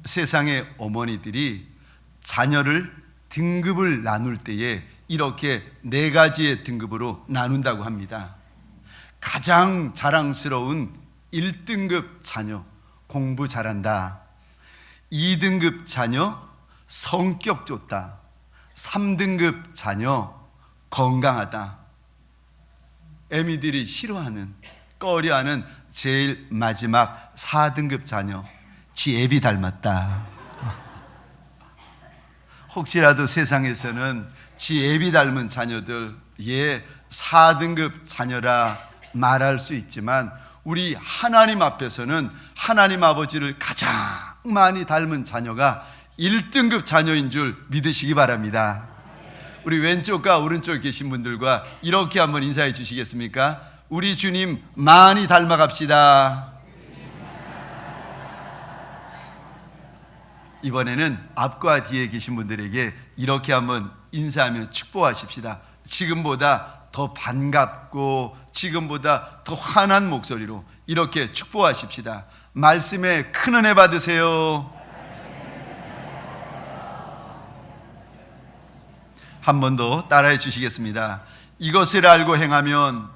세상의 어머니들이 자녀를 등급을 나눌 때에 이렇게 4가지의 등급으로 나눈다고 합니다. 가장 자랑스러운 1등급 자녀, 공부 잘한다. 2등급 자녀, 성격 좋다. 3등급 자녀, 건강하다. 애미들이 싫어하는, 꺼려하는 제일 마지막 4등급 자녀, 지 애비 닮았다. 혹시라도 세상에서는 지 애비 닮은 자녀들, 4등급 자녀라 말할 수 있지만 우리 하나님 앞에서는 하나님 아버지를 가장 많이 닮은 자녀가 1등급 자녀인 줄 믿으시기 바랍니다. 우리 왼쪽과 오른쪽에 계신 분들과 이렇게 한번 인사해 주시겠습니까? 우리 주님 많이 닮아갑시다. 이번에는 앞과 뒤에 계신 분들에게 이렇게 한번 인사하며 축복하십시다. 지금보다 더 반갑고 지금보다 더 환한 목소리로 이렇게 축복하십시다. 말씀에 큰 은혜 받으세요. 한 번 더 따라해 주시겠습니다. 이것을 알고 행하면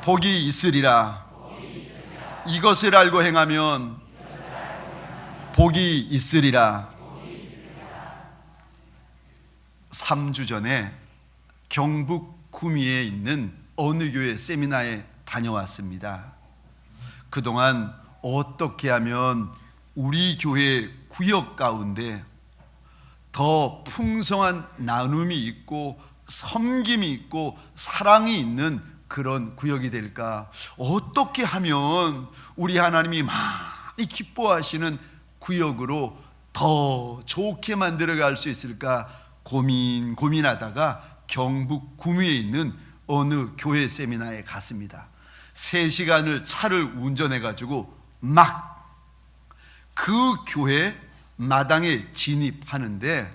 복이 있으리라. 이것을 알고 행하면 복이 있으리라. 3주 전에 경북 구미에 있는 어느 교회 세미나에 다녀왔습니다. 그동안 어떻게 하면 우리 교회 구역 가운데 더 풍성한 나눔이 있고 섬김이 있고 사랑이 있는 그런 구역이 될까? 어떻게 하면 우리 하나님이 많이 기뻐하시는 구역으로 더 좋게 만들어갈 수 있을까 고민하다가 경북 구미에 있는 어느 교회 세미나에 갔습니다. 3시간을 차를 운전해가지고 막 그 교회 마당에 진입하는데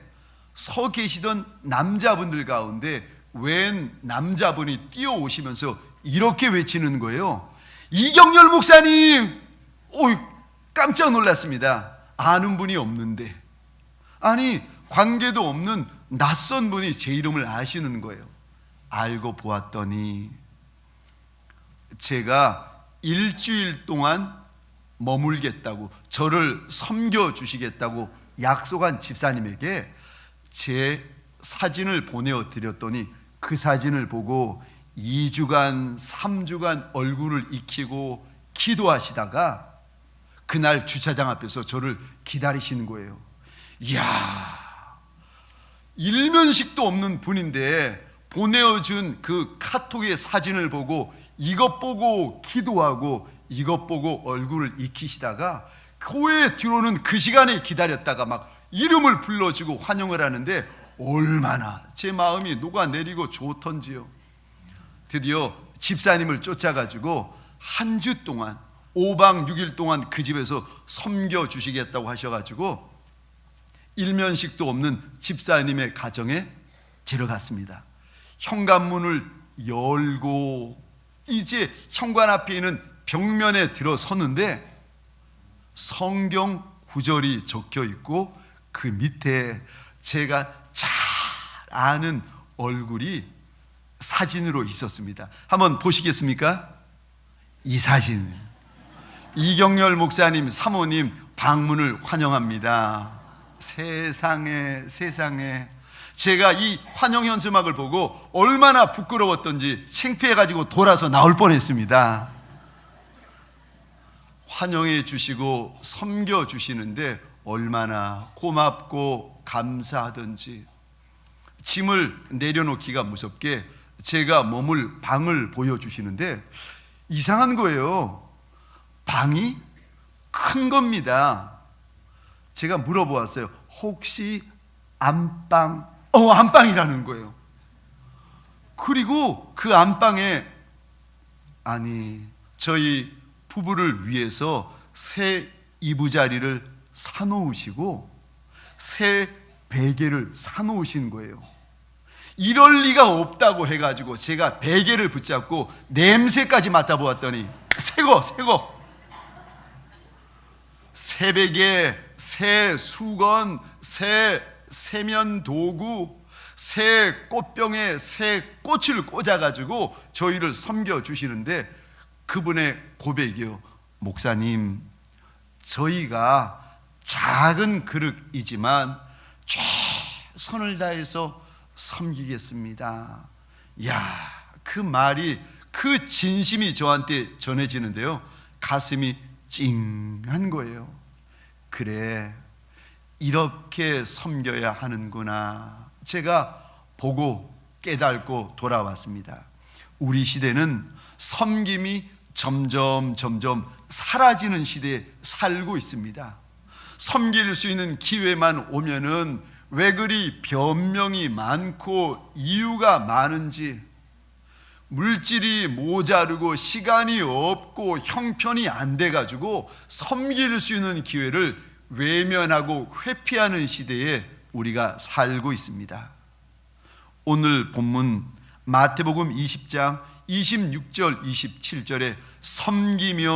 서 계시던 남자분들 가운데 웬 남자분이 뛰어오시면서 이렇게 외치는 거예요. 이경렬 목사님! 깜짝 놀랐습니다. 아는 분이 없는데, 아니 관계도 없는 낯선 분이 제 이름을 아시는 거예요. 알고 보았더니 제가 일주일 동안 머물겠다고, 저를 섬겨주시겠다고 약속한 집사님에게 제 사진을 보내드렸더니 그 사진을 보고 2주간 3주간 얼굴을 익히고 기도하시다가 그날 주차장 앞에서 저를 기다리시는 거예요. 이야, 일면식도 없는 분인데 보내준 그 카톡의 사진을 보고 이것 보고 기도하고 이것 보고 얼굴을 익히시다가 교회 뒤로는 그 시간에 기다렸다가 막 이름을 불러주고 환영을 하는데 얼마나 제 마음이 녹아내리고 좋던지요. 드디어 집사님을 쫓아가지고 한 주 동안 5박 6일 동안 그 집에서 섬겨주시겠다고 하셔가지고 일면식도 없는 집사님의 가정에 데려갔습니다. 현관문을 열고 이제 현관 앞에 있는 벽면에 들어섰는데 성경 구절이 적혀 있고 그 밑에 제가 잘 아는 얼굴이 사진으로 있었습니다. 한번 보시겠습니까? 이 사진, 이경렬 목사님 사모님 방문을 환영합니다. 세상에 제가 이 환영 현수막을 보고 얼마나 부끄러웠던지 창피해가지고 돌아서 나올 뻔했습니다. 환영해 주시고 섬겨 주시는데 얼마나 고맙고 감사하던지. 짐을 내려놓기가 무섭게 제가 머물 방을 보여주시는데 이상한 거예요. 방이 큰 겁니다. 제가 물어보았어요. 혹시 안방? 안방이라는 거예요. 그리고 그 안방에 아니 저희 부부를 위해서 새 이부자리를 사놓으시고 새 베개를 사놓으신 거예요. 이럴 리가 없다고 해가지고 제가 베개를 붙잡고 냄새까지 맡아보았더니 새거 새베개, 새 수건, 새 세면 도구, 새 꽃병에 새 꽃을 꽂아가지고 저희를 섬겨주시는데, 그분의 고백이요, 목사님, 저희가 작은 그릇이지만 최선을 다해서 섬기겠습니다. 야, 그 말이, 그 진심이 저한테 전해지는데요, 가슴이 찡한 거예요. 그래, 이렇게 섬겨야 하는구나. 제가 보고 깨닫고 돌아왔습니다. 우리 시대는 섬김이 점점 사라지는 시대에 살고 있습니다. 섬길 수 있는 기회만 오면은 왜 그리 변명이 많고 이유가 많은지, 물질이 모자르고 시간이 없고 형편이 안 돼가지고 섬길 수 있는 기회를 외면하고 회피하는 시대에 우리가 살고 있습니다. 오늘 본문 마태복음 20장 26절 27절에 섬기면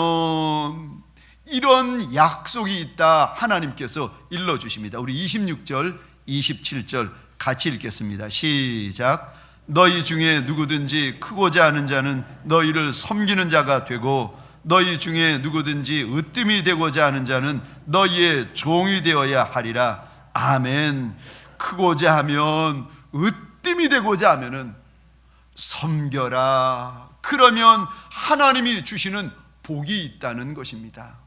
이런 약속이 있다 하나님께서 일러주십니다. 우리 26절 27절 같이 읽겠습니다. 시작. 너희 중에 누구든지 크고자 하는 자는 너희를 섬기는 자가 되고, 너희 중에 누구든지 으뜸이 되고자 하는 자는 너희의 종이 되어야 하리라. 아멘. 크고자 하면, 으뜸이 되고자 하면은 섬겨라. 그러면 하나님이 주시는 복이 있다는 것입니다.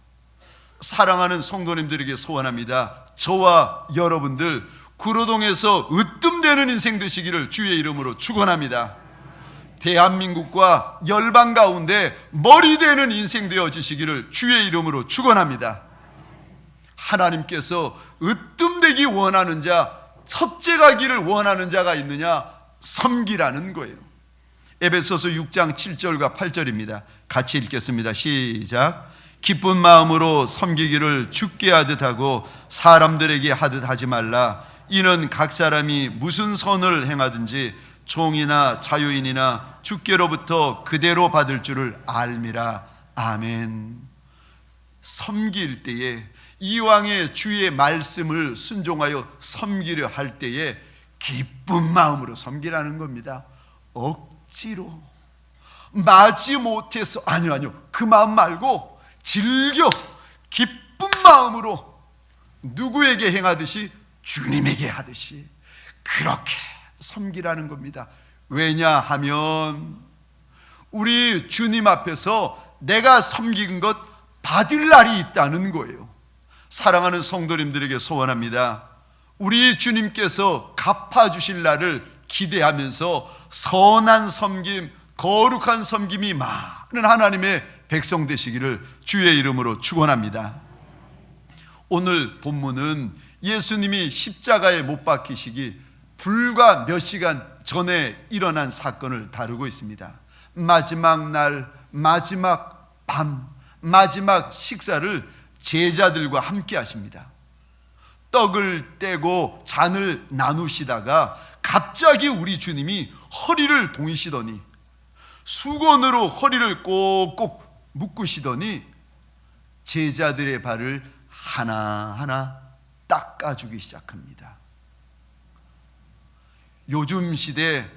사랑하는 성도님들에게 소원합니다. 저와 여러분들 구로동에서 으뜸되는 인생 되시기를 주의 이름으로 축원합니다. 대한민국과 열방 가운데 머리 되는 인생 되어지시기를 주의 이름으로 축원합니다. 하나님께서 으뜸되기 원하는 자, 첫째가 기를 원하는 자가 있느냐? 섬기라는 거예요. 에베소서 6장 7절과 8절입니다. 같이 읽겠습니다. 시작. 기쁜 마음으로 섬기기를 주께 하듯 하고 사람들에게 하듯 하지 말라. 이는 각 사람이 무슨 선을 행하든지 종이나 자유인이나 주께로부터 그대로 받을 줄을 알미라. 아멘. 섬길 때에, 이왕의 주의 말씀을 순종하여 섬기려 할 때에 기쁜 마음으로 섬기라는 겁니다. 억지로 마지 못해서, 아니요 그 마음 말고 즐겨 기쁜 마음으로 누구에게 행하듯이 주님에게 하듯이 그렇게 섬기라는 겁니다. 왜냐하면 우리 주님 앞에서 내가 섬긴 것 받을 날이 있다는 거예요. 사랑하는 성도님들에게 소원합니다. 우리 주님께서 갚아주실 날을 기대하면서 선한 섬김, 거룩한 섬김이 많은 하나님의 백성 되시기를 주의 이름으로 축원합니다. 오늘 본문은 예수님이 십자가에 못 박히시기 불과 몇 시간 전에 일어난 사건을 다루고 있습니다. 마지막 날, 마지막 밤, 마지막 식사를 제자들과 함께 하십니다. 떡을 떼고 잔을 나누시다가 갑자기 우리 주님이 허리를 동이시더니, 수건으로 허리를 꼭꼭 묶으시더니 제자들의 발을 하나하나 닦아주기 시작합니다. 요즘 시대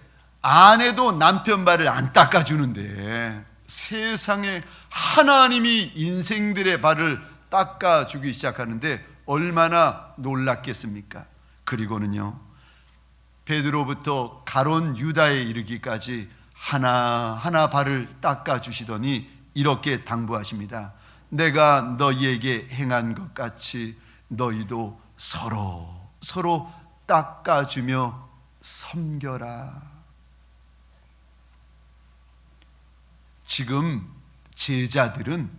아내도 남편 발을 안 닦아주는데 세상에 하나님이 인생들의 발을 닦아주기 시작하는데 얼마나 놀랐겠습니까? 그리고는요, 베드로부터 가론 유다에 이르기까지 하나하나 발을 닦아주시더니 이렇게 당부하십니다. 내가 너희에게 행한 것 같이 너희도 서로 닦아주며 섬겨라. 지금 제자들은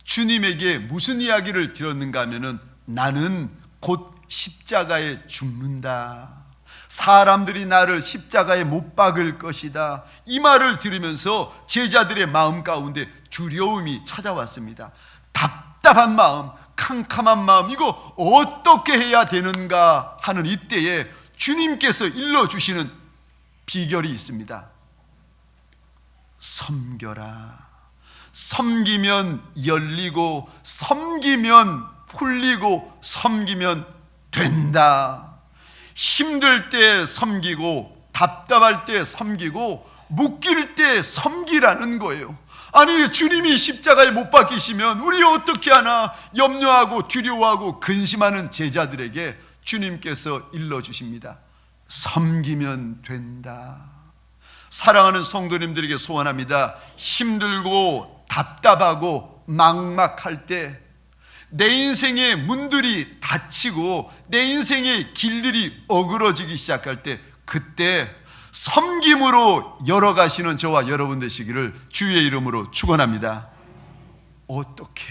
주님에게 무슨 이야기를 들었는가 하면은, 나는 곧 십자가에 죽는다, 사람들이 나를 십자가에 못 박을 것이다, 이 말을 들으면서 제자들의 마음 가운데 두려움이 찾아왔습니다. 답답한 마음, 캄캄한 마음, 이거 어떻게 해야 되는가 하는 이때에 주님께서 일러주시는 비결이 있습니다. 섬겨라. 섬기면 열리고 섬기면 풀리고 섬기면 된다. 힘들 때 섬기고 답답할 때 섬기고 묶일 때 섬기라는 거예요. 아니, 주님이 십자가에 못 박히시면 우리 어떻게 하나 염려하고 두려워하고 근심하는 제자들에게 주님께서 일러주십니다. 섬기면 된다. 사랑하는 성도님들에게 소원합니다. 힘들고 답답하고 막막할 때, 내 인생의 문들이 닫히고 내 인생의 길들이 어그러지기 시작할 때, 그때 섬김으로 열어가시는 저와 여러분 되시기를 주의 이름으로 축원합니다. 어떻게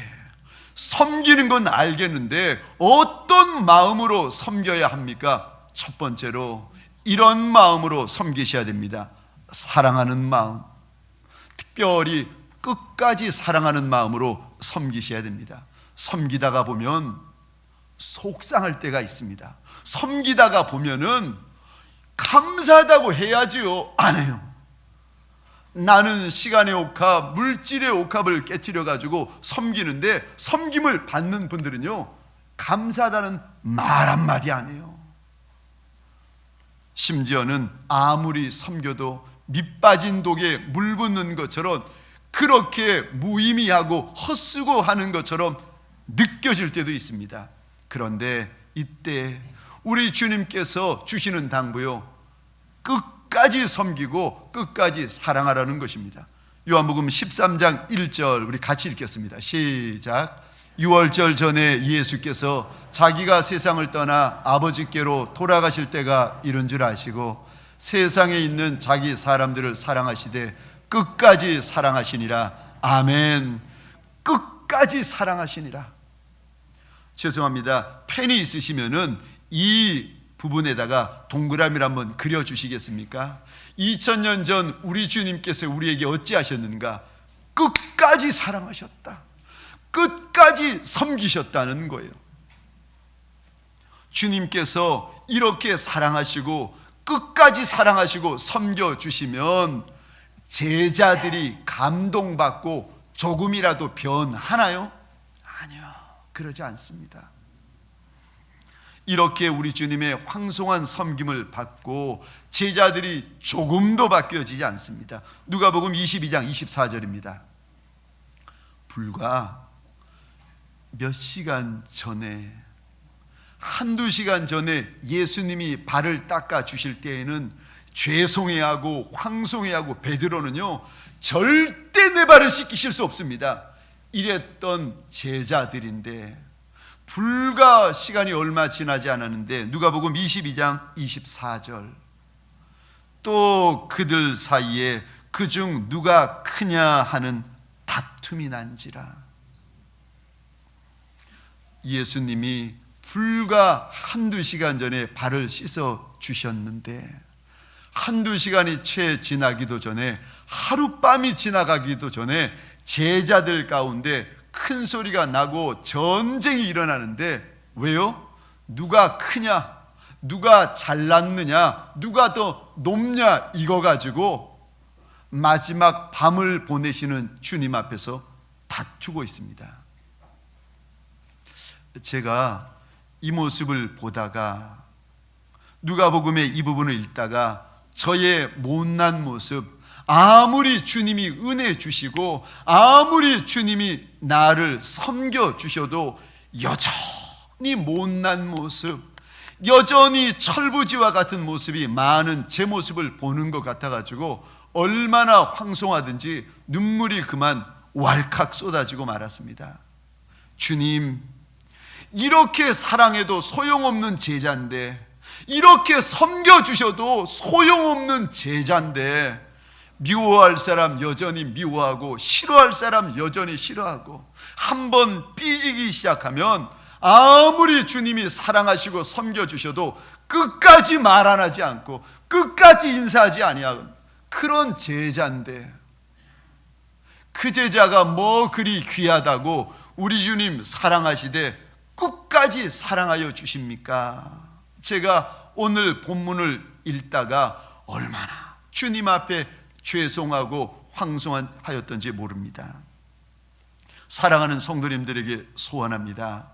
섬기는 건 알겠는데 어떤 마음으로 섬겨야 합니까? 첫 번째로 이런 마음으로 섬기셔야 됩니다. 사랑하는 마음, 특별히 끝까지 사랑하는 마음으로 섬기셔야 됩니다. 섬기다가 보면 속상할 때가 있습니다. 섬기다가 보면은 감사하다고 해야지요. 안 해요. 나는 시간의 옥합, 물질의 옥합을 깨트려 가지고 섬기는데, 섬김을 받는 분들은요, 감사하다는 말 한마디 안 해요. 심지어는 아무리 섬겨도 밑 빠진 독에 물 붓는 것처럼, 그렇게 무의미하고 헛수고 하는 것처럼 느껴질 때도 있습니다. 그런데 이때 우리 주님께서 주시는 당부요, 끝까지 섬기고 끝까지 사랑하라는 것입니다. 요한복음 13장 1절 우리 같이 읽겠습니다. 시작. 유월절 전에 예수께서 자기가 세상을 떠나 아버지께로 돌아가실 때가 이른 줄 아시고 세상에 있는 자기 사람들을 사랑하시되 끝까지 사랑하시니라. 아멘. 끝까지 사랑하시니라. 죄송합니다. 펜이 있으시면은 이 부분에다가 동그라미를 한번 그려주시겠습니까? 2000년 전 우리 주님께서 우리에게 어찌하셨는가? 끝까지 사랑하셨다. 끝까지 섬기셨다는 거예요. 주님께서 이렇게 사랑하시고 끝까지 사랑하시고 섬겨주시면 제자들이 감동받고 조금이라도 변하나요? 아니요, 그러지 않습니다. 이렇게 우리 주님의 황송한 섬김을 받고 제자들이 조금도 바뀌어지지 않습니다. 누가복음 22장 24절입니다. 불과 몇 시간 전에, 한두 시간 전에 예수님이 발을 닦아 주실 때에는 죄송해하고 황송해하고 베드로는요, 절대 내 발을 씻기실 수 없습니다. 이랬던 제자들인데 불과 시간이 얼마 지나지 않았는데 누가복음 22장 24절, 또 그들 사이에 그중 누가 크냐 하는 다툼이 난지라. 예수님이 불과 한두 시간 전에 발을 씻어 주셨는데, 한두 시간이 채 지나기도 전에, 하룻밤이 지나가기도 전에 제자들 가운데 큰 소리가 나고 전쟁이 일어나는데, 왜요? 누가 크냐, 누가 잘났느냐, 누가 더 높냐, 이거 가지고 마지막 밤을 보내시는 주님 앞에서 다투고 있습니다. 제가 이 모습을 보다가, 누가복음의 이 부분을 읽다가 저의 못난 모습, 아무리 주님이 은혜 주시고 아무리 주님이 나를 섬겨 주셔도 여전히 못난 모습, 여전히 철부지와 같은 모습이 많은 제 모습을 보는 것 같아가지고 얼마나 황송하든지 눈물이 그만 왈칵 쏟아지고 말았습니다. 주님, 이렇게 사랑해도 소용없는 제자인데, 이렇게 섬겨주셔도 소용없는 제자인데, 미워할 사람 여전히 미워하고 싫어할 사람 여전히 싫어하고, 한번 삐지기 시작하면 아무리 주님이 사랑하시고 섬겨주셔도 끝까지 말 안 하지 않고 끝까지 인사하지 아니하는 그런 제자인데, 그 제자가 뭐 그리 귀하다고 우리 주님 사랑하시되 끝까지 사랑하여 주십니까? 제가 오늘 본문을 읽다가 얼마나 주님 앞에 죄송하고 황송하였던지 모릅니다. 사랑하는 성도님들에게 소원합니다.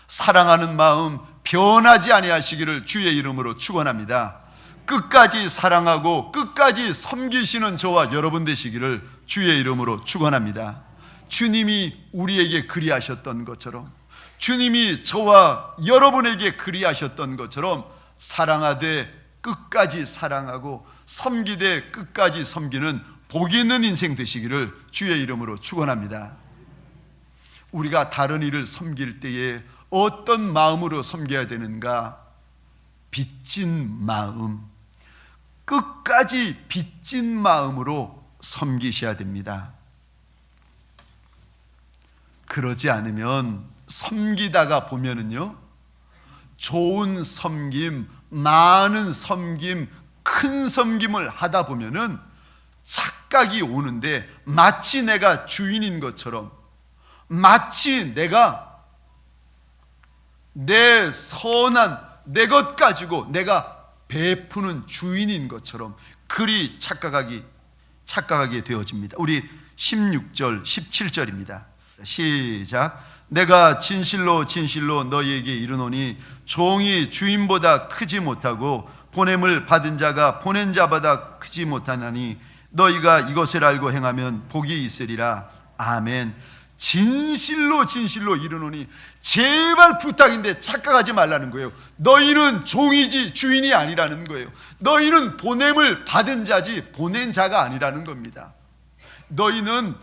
사랑하는 마음 변하지 아니하시기를 주의 이름으로 축원합니다. 끝까지 사랑하고 끝까지 섬기시는 저와 여러분 되시기를 주의 이름으로 축원합니다. 주님이 우리에게 그리하셨던 것처럼, 주님이 저와 여러분에게 그리하셨던 것처럼 사랑하되 끝까지 사랑하고 섬기되 끝까지 섬기는 복 있는 인생 되시기를 주의 이름으로 축원합니다. 우리가 다른 이를 섬길 때에 어떤 마음으로 섬겨야 되는가? 빚진 마음, 끝까지 빚진 마음으로 섬기셔야 됩니다. 그러지 않으면 섬기다가 보면은요, 좋은 섬김, 많은 섬김, 큰 섬김을 하다 보면은 착각이 오는데, 마치 내가 주인인 것처럼, 마치 내가 내 선한 내 것 가지고 내가 베푸는 주인인 것처럼 그리 착각하게 되어집니다. 우리 16절, 17절입니다. 시작. 내가 진실로 진실로 너희에게 이르노니 종이 주인보다 크지 못하고 보냄을 받은 자가 보낸 자보다 크지 못하나니 너희가 이것을 알고 행하면 복이 있으리라. 아멘. 진실로 진실로 이르노니, 제발 부탁인데 착각하지 말라는 거예요. 너희는 종이지 주인이 아니라는 거예요. 너희는 보냄을 받은 자지 보낸 자가 아니라는 겁니다. 너희는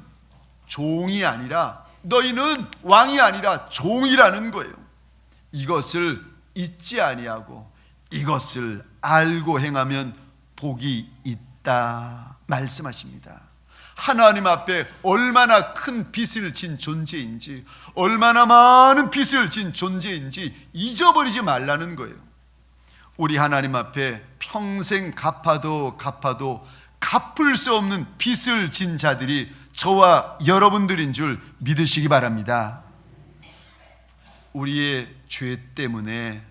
종이 아니라, 너희는 왕이 아니라 종이라는 거예요. 이것을 잊지 아니하고 이것을 알고 행하면 복이 있다 말씀하십니다. 하나님 앞에 얼마나 큰 빚을 진 존재인지, 얼마나 많은 빚을 진 존재인지 잊어버리지 말라는 거예요. 우리 하나님 앞에 평생 갚아도 갚을 수 없는 빚을 진 자들이 저와 여러분들인 줄 믿으시기 바랍니다. 우리의 죄 때문에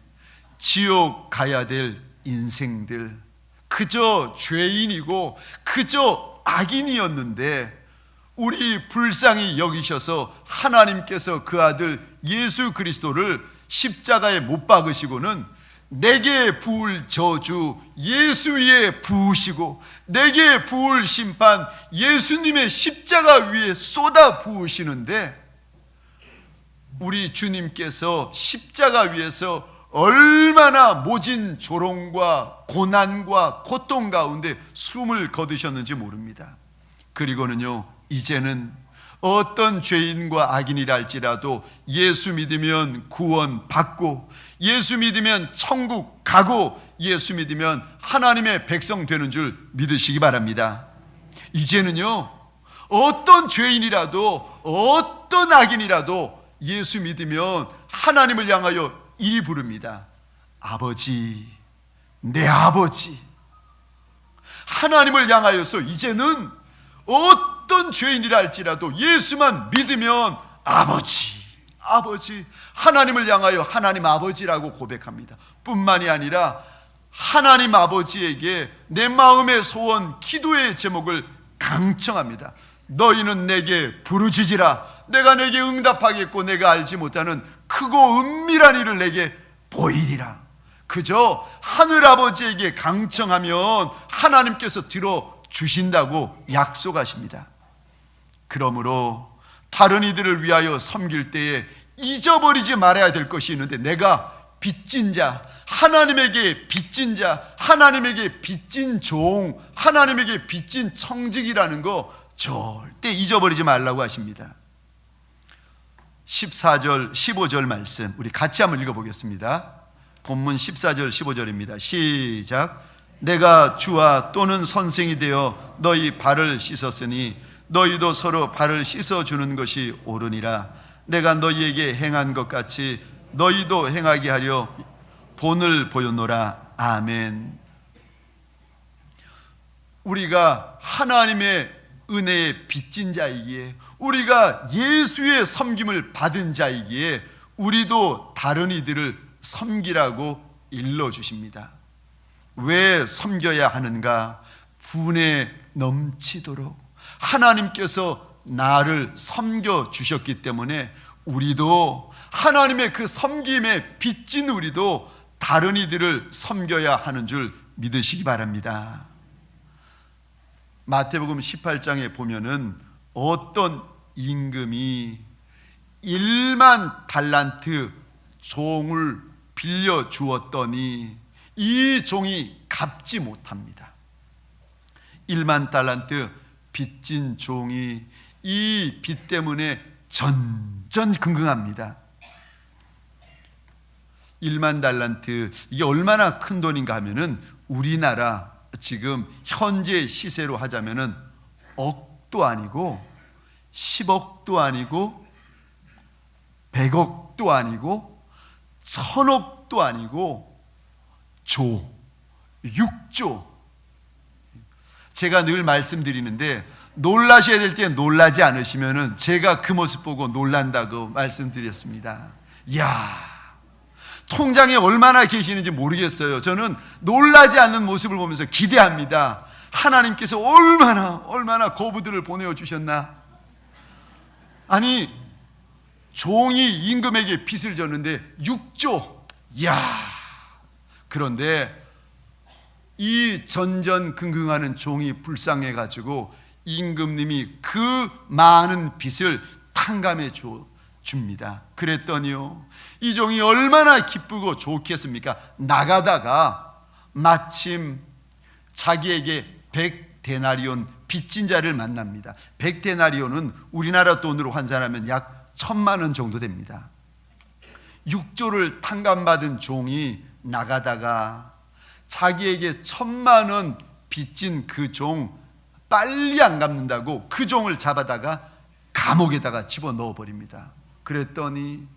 지옥 가야 될 인생들, 그저 죄인이고 그저 악인이었는데 우리 불쌍히 여기셔서 하나님께서 그 아들 예수 그리스도를 십자가에 못 박으시고는 내게 부을 저주 예수 위에 부으시고 내게 부을 심판 예수님의 십자가 위에 쏟아 부으시는데, 우리 주님께서 십자가 위에서 얼마나 모진 조롱과 고난과 고통 가운데 숨을 거두셨는지 모릅니다. 그리고는요, 이제는 어떤 죄인과 악인이라 할지라도 예수 믿으면 구원 받고, 예수 믿으면 천국 가고, 예수 믿으면 하나님의 백성 되는 줄 믿으시기 바랍니다. 이제는요, 어떤 죄인이라도 어떤 악인이라도 예수 믿으면 하나님을 향하여 이리 부릅니다. 아버지, 내 아버지. 하나님을 향하여서 이제는 어떤 죄인이라 할지라도 예수만 믿으면 아버지, 아버지, 하나님을 향하여 하나님 아버지라고 고백합니다. 뿐만이 아니라 하나님 아버지에게 내 마음의 소원, 기도의 제목을 강청합니다. 너희는 내게 부르짖으라. 내가 내게 응답하겠고 내가 알지 못하는 크고 은밀한 일을 내게 보이리라. 그저 하늘아버지에게 강청하면 하나님께서 들어주신다고 약속하십니다. 그러므로 다른 이들을 위하여 섬길 때에 잊어버리지 말아야 될 것이 있는데, 내가 빚진 자, 하나님에게 빚진 자, 하나님에게 빚진 종, 하나님에게 빚진 청직이라는 거 절대 잊어버리지 말라고 하십니다. 14절 15절 말씀 우리 같이 한번 읽어보겠습니다. 본문 14절 15절입니다. 시작. 내가 주와 또는 선생이 되어 너희 발을 씻었으니 너희도 서로 발을 씻어주는 것이 옳으니라. 내가 너희에게 행한 것 같이 너희도 행하게 하려 본을 보였노라. 아멘. 우리가 하나님의 은혜의 빚진 자이기에, 우리가 예수의 섬김을 받은 자이기에 우리도 다른 이들을 섬기라고 일러주십니다. 왜 섬겨야 하는가? 분에 넘치도록 하나님께서 나를 섬겨 주셨기 때문에 우리도 하나님의 그 섬김에 빚진 우리도 다른 이들을 섬겨야 하는 줄 믿으시기 바랍니다. 마태복음 18장에 보면은 어떤 임금이 1만 달란트 종을 빌려 주었더니 이 종이 갚지 못합니다. 1만 달란트 빚진 종이 이 빚 때문에 전전긍긍합니다. 1만 달란트, 이게 얼마나 큰 돈인가 하면은 우리나라 지금 현재 시세로 하자면은 억도 아니고 10억도 아니고 100억도 아니고 1000억도 아니고 6조. 제가 늘 말씀드리는데 놀라셔야 될 때 놀라지 않으시면은 제가 그 모습 보고 놀란다고 말씀드렸습니다. 이야, 통장에 얼마나 계시는지 모르겠어요. 저는 놀라지 않는 모습을 보면서 기대합니다. 하나님께서 얼마나 거부들을 보내어 주셨나. 아니, 종이 임금에게 빚을 졌는데 6조. 이야, 그런데 이 전전긍긍하는 종이 불쌍해 가지고 임금님이 그 많은 빚을 탕감해 줍니다. 그랬더니요, 이 종이 얼마나 기쁘고 좋겠습니까? 나가다가 마침 자기에게 100데나리온 빚진 자를 만납니다. 100데나리온은 우리나라 돈으로 환산하면 약 1000만 원 정도 됩니다. 6조를 탕감받은 종이 나가다가 자기에게 1000만 원 빚진 그 종 빨리 안 갚는다고 그 종을 잡아다가 감옥에다가 집어넣어 버립니다. 그랬더니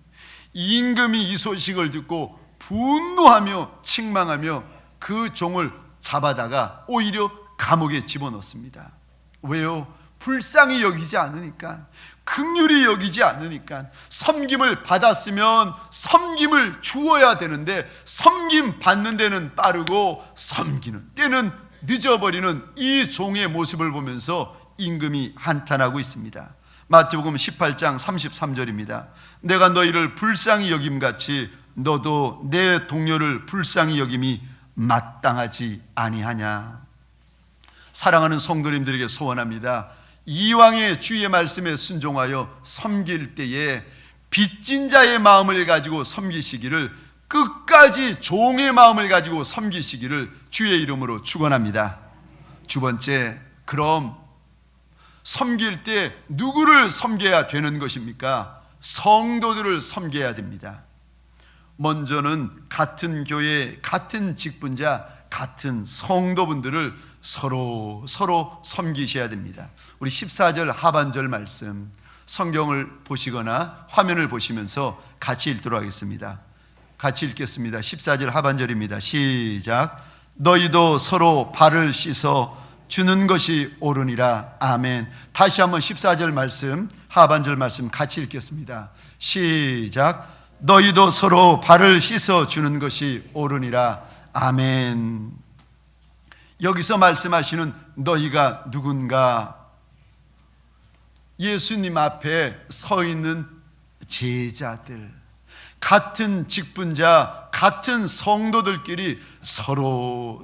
임금이 이 소식을 듣고 분노하며 책망하며 그 종을 잡아다가 오히려 감옥에 집어넣습니다. 왜요? 불쌍히 여기지 않으니까, 긍휼히 여기지 않으니까. 섬김을 받았으면 섬김을 주어야 되는데 섬김 받는 데는 빠르고 섬기는 때는 늦어버리는 이 종의 모습을 보면서 임금이 한탄하고 있습니다. 마태복음 18장 33절입니다. 내가 너희를 불쌍히 여김같이 너도 내 동료를 불쌍히 여김이 마땅하지 아니하냐. 사랑하는 성도님들에게 소원합니다. 이왕의 주의 말씀에 순종하여 섬길 때에 빚진 자의 마음을 가지고 섬기시기를, 끝까지 종의 마음을 가지고 섬기시기를 주의 이름으로 축원합니다. 두 번째, 그럼 섬길 때 누구를 섬겨야 되는 것입니까? 성도들을 섬겨야 됩니다. 먼저는 같은 교회, 같은 직분자, 같은 성도분들을 서로 섬기셔야 됩니다. 우리 14절 하반절 말씀 성경을 보시거나 화면을 보시면서 같이 읽도록 하겠습니다. 같이 읽겠습니다. 14절 하반절입니다. 시작. 너희도 서로 발을 씻어 주는 것이 옳으니라. 아멘. 다시 한번 14절 말씀, 하반절 말씀 같이 읽겠습니다. 시작. 너희도 서로 발을 씻어 주는 것이 옳으니라. 아멘. 여기서 말씀하시는 너희가 누군가? 예수님 앞에 서 있는 제자들, 같은 직분자, 같은 성도들끼리 서로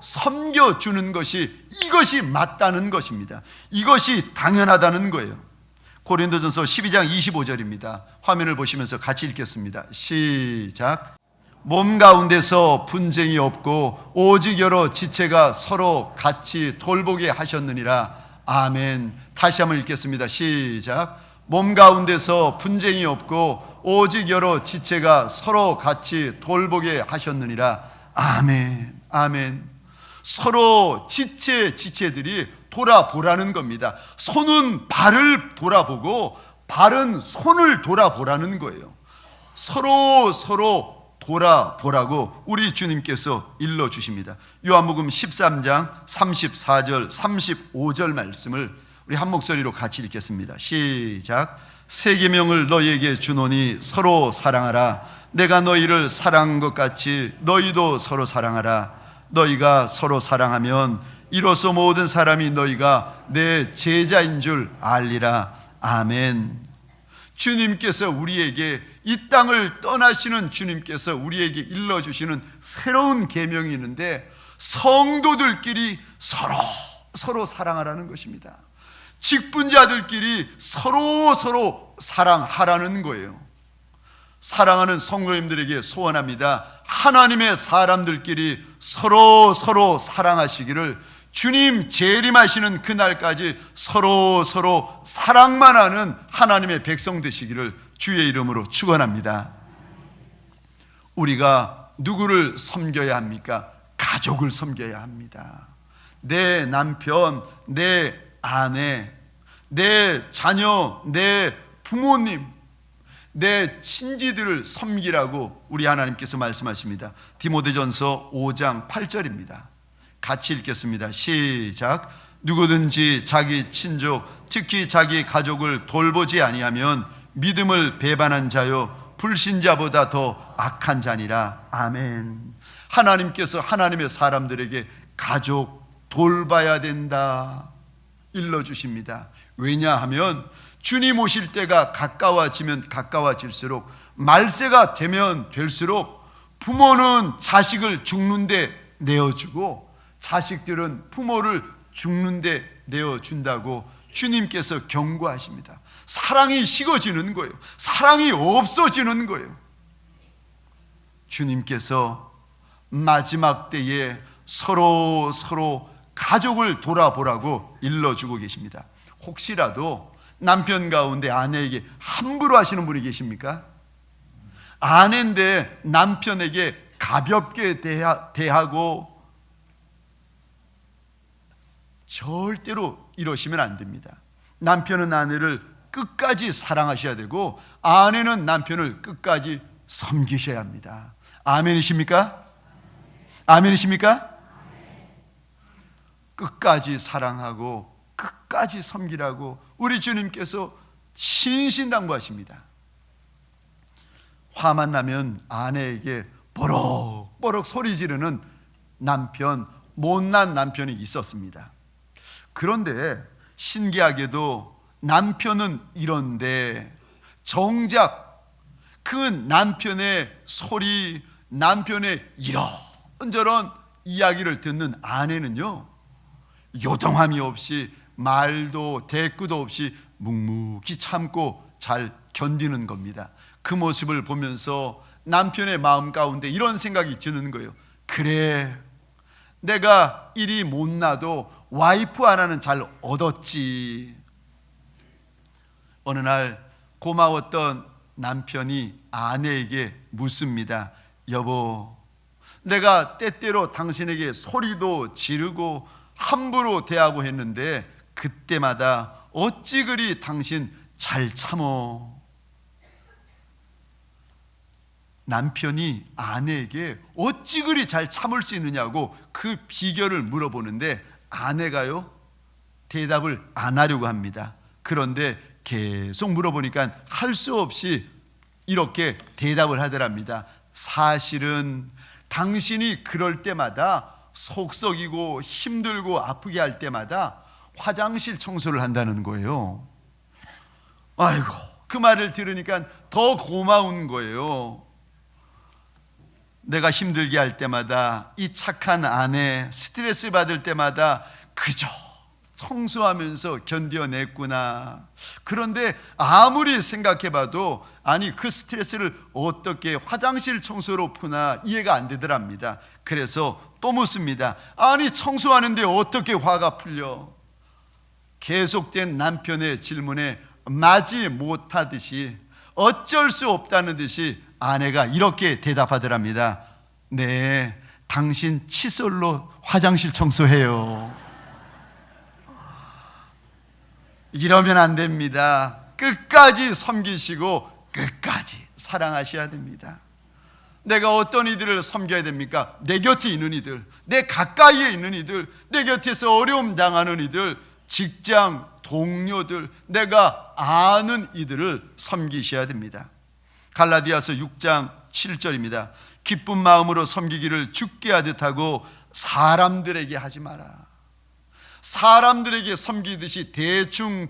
섬겨주는 것이, 이것이 맞다는 것입니다. 이것이 당연하다는 거예요. 고린도전서 12장 25절입니다. 화면을 보시면서 같이 읽겠습니다. 시작. 몸 가운데서 분쟁이 없고 오직 여러 지체가 서로 같이 돌보게 하셨느니라. 아멘. 다시 한번 읽겠습니다. 시작. 몸 가운데서 분쟁이 없고 오직 여러 지체가 서로 같이 돌보게 하셨느니라. 아멘. 아멘. 서로 지체들이 돌아보라는 겁니다. 손은 발을 돌아보고 발은 손을 돌아보라는 거예요. 서로 돌아보라고 우리 주님께서 일러주십니다. 요한복음 13장 34절 35절 말씀을 우리 한 목소리로 같이 읽겠습니다. 시작. 새 계명을 너희에게 주노니 서로 사랑하라. 내가 너희를 사랑한 것 같이 너희도 서로 사랑하라. 너희가 서로 사랑하면 이로써 모든 사람이 너희가 내 제자인 줄 알리라. 아멘. 주님께서 우리에게, 이 땅을 떠나시는 주님께서 우리에게 일러주시는 새로운 계명이 있는데, 성도들끼리 서로 사랑하라는 것입니다. 직분자들끼리 서로 사랑하라는 거예요. 사랑하는 성도님들에게 소원합니다. 하나님의 사람들끼리 서로 사랑하시기를, 주님 재림하시는 그날까지 서로 사랑만 하는 하나님의 백성 되시기를 주의 이름으로 축원합니다. 우리가 누구를 섬겨야 합니까? 가족을 섬겨야 합니다. 내 남편, 내 아내, 내 자녀, 내 부모님, 내 친지들을 섬기라고 우리 하나님께서 말씀하십니다. 디모데전서 5장 8절입니다. 같이 읽겠습니다. 시작. 누구든지 자기 친족, 특히 자기 가족을 돌보지 아니하면 믿음을 배반한 자요 불신자보다 더 악한 자니라. 아멘. 하나님께서 하나님의 사람들에게 가족 돌봐야 된다 일러주십니다. 왜냐하면 주님 오실 때가 가까워지면 가까워질수록, 말세가 되면 될수록 부모는 자식을 죽는데 내어주고 자식들은 부모를 죽는데 내어준다고 주님께서 경고하십니다. 사랑이 식어지는 거예요. 사랑이 없어지는 거예요. 주님께서 마지막 때에 서로 가족을 돌아보라고 일러주고 계십니다. 혹시라도 남편 가운데 아내에게 함부로 하시는 분이 계십니까? 아내인데 남편에게 가볍게 대하고 절대로 이러시면 안 됩니다. 남편은 아내를 끝까지 사랑하셔야 되고, 아내는 남편을 끝까지 섬기셔야 합니다. 아멘이십니까? 아멘이십니까? 끝까지 사랑하고 끝까지 섬기라고 우리 주님께서 신신당부하십니다. 화만 나면 아내에게 버럭버럭 소리 지르는 남편, 못난 남편이 있었습니다. 그런데 신기하게도 남편은 이런데 정작 그 남편의 소리, 남편의 이런저런 이야기를 듣는 아내는요, 요동함이 없이, 말도 대꾸도 없이 묵묵히 참고 잘 견디는 겁니다. 그 모습을 보면서 남편의 마음 가운데 이런 생각이 드는 거예요. 그래, 내가 일이 못나도 와이프 하나는 잘 얻었지. 어느 날 고마웠던 남편이 아내에게 묻습니다. 여보, 내가 때때로 당신에게 소리도 지르고 함부로 대하고 했는데 그때마다 어찌 그리 당신 잘 참어? 남편이 아내에게 어찌 그리 잘 참을 수 있느냐고 그 비결을 물어보는데, 아내가요 대답을 안 하려고 합니다. 그런데 계속 물어보니까 할 수 없이 이렇게 대답을 하더랍니다. 사실은 당신이 그럴 때마다, 속썩이고 힘들고 아프게 할 때마다 화장실 청소를 한다는 거예요. 아이고, 그 말을 들으니까 더 고마운 거예요. 내가 힘들게 할 때마다, 이 착한 아내 스트레스 받을 때마다 그저 청소하면서 견뎌냈구나. 그런데 아무리 생각해봐도 아니 그 스트레스를 어떻게 화장실 청소로 푸나 이해가 안 되더랍니다. 그래서 또 묻습니다. 아니 청소하는데 어떻게 화가 풀려? 계속된 남편의 질문에 마지 못하듯이, 어쩔 수 없다는 듯이 아내가 이렇게 대답하더랍니다. 네, 당신 칫솔로 화장실 청소해요. 이러면 안 됩니다. 끝까지 섬기시고 끝까지 사랑하셔야 됩니다. 내가 어떤 이들을 섬겨야 됩니까? 내 곁에 있는 이들, 내 가까이에 있는 이들, 내 곁에서 어려움 당하는 이들, 직장 동료들, 내가 아는 이들을 섬기셔야 됩니다. 갈라디아서 6장 7절입니다. 기쁜 마음으로 섬기기를 주께 하듯 하고 사람들에게 하지 마라. 사람들에게 섬기듯이 대충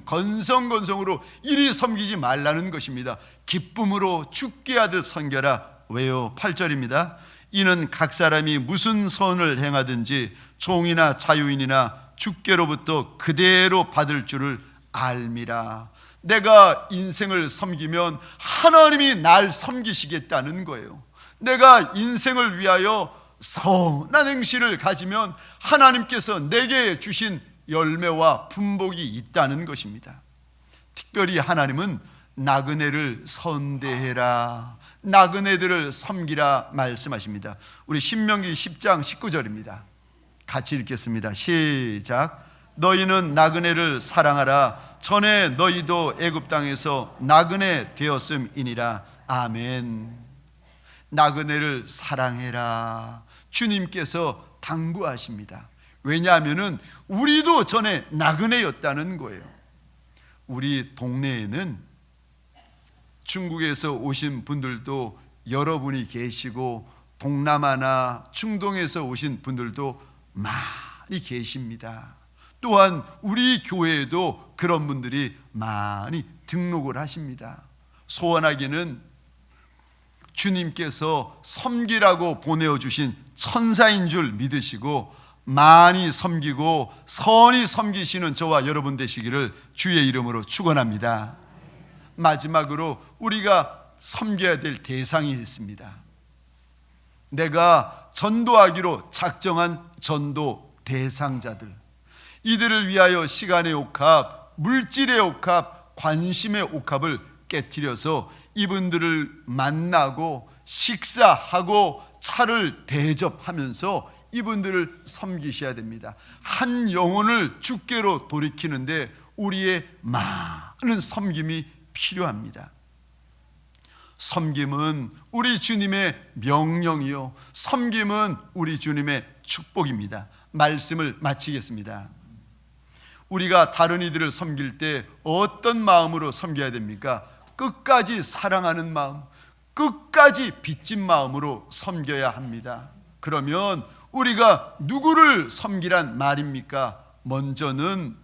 건성건성으로 이리 섬기지 말라는 것입니다. 기쁨으로 죽게 하듯 섬겨라. 왜요? 8절입니다. 이는 각 사람이 무슨 선을 행하든지 종이나 자유인이나 주께로부터 그대로 받을 줄을 알미라. 내가 인생을 섬기면 하나님이 날 섬기시겠다는 거예요. 내가 인생을 위하여 선한 행실을 가지면 하나님께서 내게 주신 열매와 분복이 있다는 것입니다. 특별히 하나님은 나그네를 선대해라, 나그네들을 섬기라 말씀하십니다. 우리 신명기 10장 19절입니다. 같이 읽겠습니다. 시작. 너희는 나그네를 사랑하라. 전에 너희도 애굽 땅에서 나그네 되었음이니라. 아멘. 나그네를 사랑해라. 주님께서 당부하십니다. 왜냐하면 우리도 전에 나그네였다는 거예요. 우리 동네에는 중국에서 오신 분들도 여러분이 계시고 동남아나 중동에서 오신 분들도 많이 계십니다. 또한 우리 교회에도 그런 분들이 많이 등록을 하십니다. 소원하기는 주님께서 섬기라고 보내어주신 천사인 줄 믿으시고 많이 섬기고 선히 섬기시는 저와 여러분 되시기를 주의 이름으로 축원합니다. 마지막으로 우리가 섬겨야 될 대상이 있습니다. 내가 전도하기로 작정한 전도 대상자들, 이들을 위하여 시간의 옥합, 물질의 옥합, 관심의 옥합을 깨트려서 이분들을 만나고 식사하고 차를 대접하면서 이분들을 섬기셔야 됩니다. 한 영혼을 주께로 돌이키는데 우리의 많은 섬김이 필요합니다. 섬김은 우리 주님의 명령이요, 섬김은 우리 주님의 축복입니다. 말씀을 마치겠습니다. 우리가 다른 이들을 섬길 때 어떤 마음으로 섬겨야 됩니까? 끝까지 사랑하는 마음, 끝까지 빚진 마음으로 섬겨야 합니다. 그러면 우리가 누구를 섬기란 말입니까? 먼저는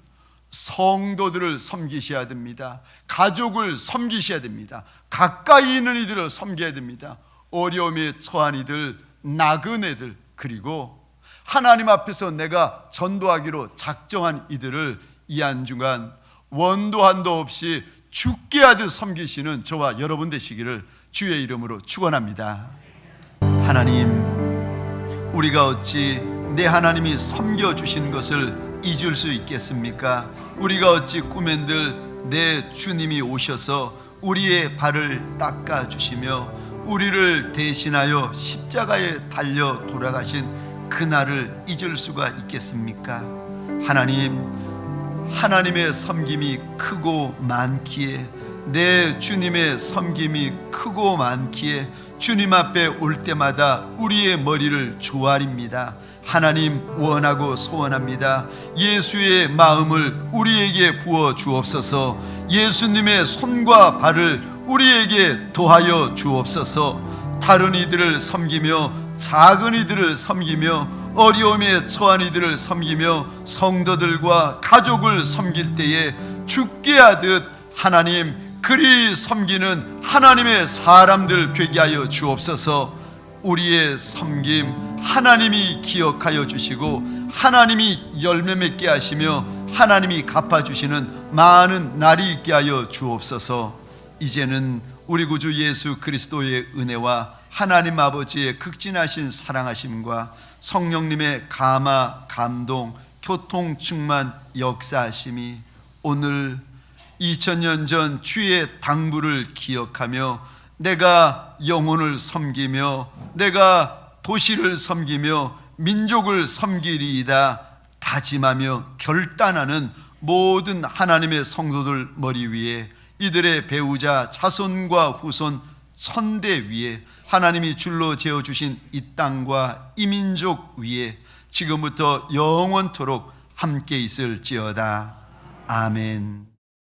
성도들을 섬기셔야 됩니다. 가족을 섬기셔야 됩니다. 가까이 있는 이들을 섬겨야 됩니다. 어려움에 처한 이들, 나그네들, 그리고 하나님 앞에서 내가 전도하기로 작정한 이들을 이 한 주간 원도 한도 없이 죽게 하듯 섬기시는 저와 여러분 되시기를 주의 이름으로 축원합니다. 하나님, 우리가 어찌 내 하나님이 섬겨주신 것을 잊을 수 있겠습니까? 우리가 어찌 꿈엔들 내 주님이 오셔서 우리의 발을 닦아주시며 우리를 대신하여 십자가에 달려 돌아가신 그날을 잊을 수가 있겠습니까? 하나님, 하나님의 섬김이 크고 많기에, 내 주님의 섬김이 크고 많기에 주님 앞에 올 때마다 우리의 머리를 조아립니다. 하나님, 원하고 소원합니다. 예수의 마음을 우리에게 부어 주옵소서. 예수님의 손과 발을 우리에게 더하여 주옵소서. 다른 이들을 섬기며 작은 이들을 섬기며 어려움에 처한 이들을 섬기며 성도들과 가족을 섬길 때에 죽게 하듯 하나님, 그리 섬기는 하나님의 사람들 되게 하여 주옵소서. 우리의 섬김 하나님이 기억하여 주시고 하나님이 열매 맺게 하시며 하나님이 갚아주시는 많은 날이 있게 하여 주옵소서. 이제는 우리 구주 예수 그리스도의 은혜와 하나님 아버지의 극진하신 사랑하심과 성령님의 감화, 감동, 교통, 충만, 역사하심이 오늘 2000년 전 주의 당부를 기억하며 내가 영혼을 섬기며 내가 도시를 섬기며 민족을 섬기리이다 다짐하며 결단하는 모든 하나님의 성도들 머리 위에, 이들의 배우자 자손과 후손 천대 위에, 하나님이 줄로 재어주신 이 땅과 이 민족 위에 지금부터 영원토록 함께 있을지어다. 아멘.